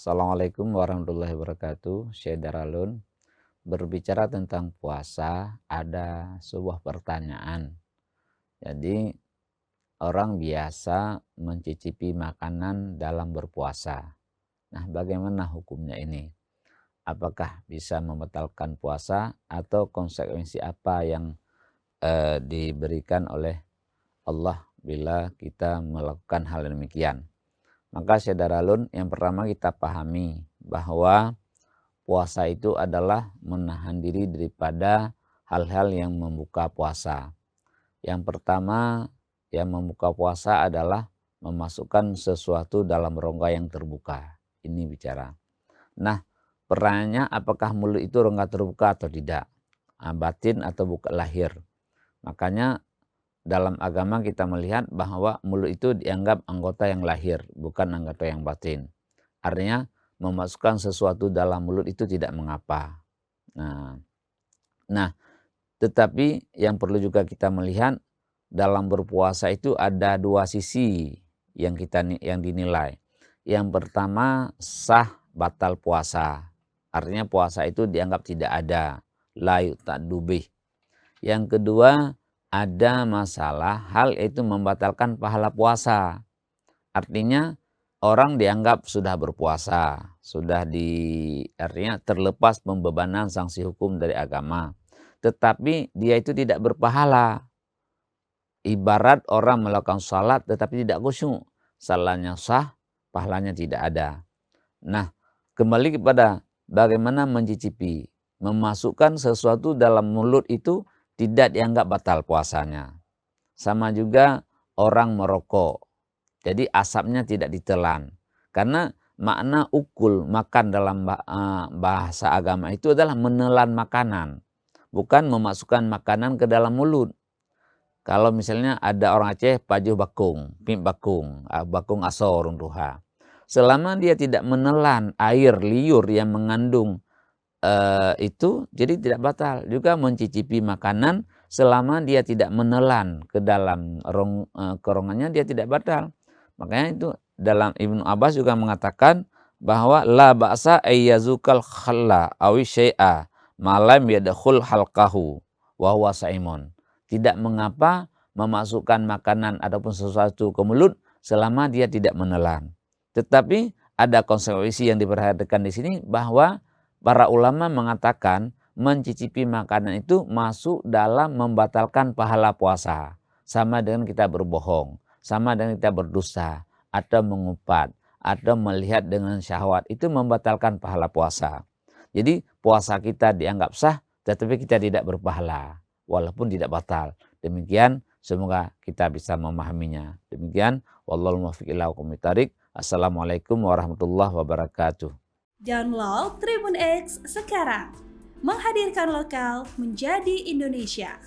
Assalamualaikum warahmatullahi wabarakatuh. Syekh Daralun berbicara tentang puasa, ada sebuah pertanyaan. Jadi orang biasa mencicipi makanan dalam berpuasa. Nah, bagaimana hukumnya ini? Apakah bisa membatalkan puasa atau konsekuensi apa yang diberikan oleh Allah bila kita melakukan hal demikian? Maka Syekh Daralun, yang pertama kita pahami bahwa puasa itu adalah menahan diri daripada hal-hal yang membuka puasa. Yang pertama yang membuka puasa adalah memasukkan sesuatu dalam rongga yang terbuka. Ini bicara. Nah, pertanyaannya apakah mulut itu rongga terbuka atau tidak? Batin atau buka lahir. Makanya dalam agama kita melihat bahwa mulut itu dianggap anggota yang lahir, bukan anggota yang batin. Artinya memasukkan sesuatu dalam mulut itu tidak mengapa. Nah, tetapi yang perlu juga kita melihat dalam berpuasa itu ada dua sisi yang dinilai. Yang pertama, sah batal puasa. Artinya puasa itu dianggap tidak ada, la yu'tadu bih. Yang kedua, ada masalah hal itu membatalkan pahala puasa. Artinya orang dianggap sudah berpuasa, artinya terlepas pembebanan sanksi hukum dari agama. Tetapi dia itu tidak berpahala. Ibarat orang melakukan salat tetapi tidak khusyuk. Salahnya sah, pahalanya tidak ada. Nah, kembali kepada bagaimana mencicipi. Memasukkan sesuatu dalam mulut itu tidak dianggap batal puasanya. Sama juga orang merokok. Jadi asapnya tidak ditelan. Karena makna ukul, makan dalam bahasa agama itu adalah menelan makanan. Bukan memasukkan makanan ke dalam mulut. Kalau misalnya ada orang Aceh pajuh bakung, pim bakung, bakung asor untuha. Selama dia tidak menelan air liur yang mengandung itu, jadi tidak batal. Juga mencicipi makanan selama dia tidak menelan ke dalam kerongkongannya, dia tidak batal. Makanya itu dalam Ibnu Abbas juga mengatakan bahwa la ba'sa ayyazukal khalla awi syai'a malam yadkhul halqahu wa huwa saimun. Tidak mengapa memasukkan makanan ataupun sesuatu ke mulut selama dia tidak menelan. Tetapi ada konsekuensi yang diperhatikan di sini bahwa para ulama mengatakan mencicipi makanan itu masuk dalam membatalkan pahala puasa. Sama dengan kita berbohong, sama dengan kita berdusta, atau mengupat, atau melihat dengan syahwat. Itu membatalkan pahala puasa. Jadi puasa kita dianggap sah, tetapi kita tidak berpahala, walaupun tidak batal. Demikian, semoga kita bisa memahaminya. Demikian, wallahul muwaffiq ila aqwamit thoriq. Assalamualaikum warahmatullahi wabarakatuh. Download Tribun X sekarang, menghadirkan lokal menjadi Indonesia.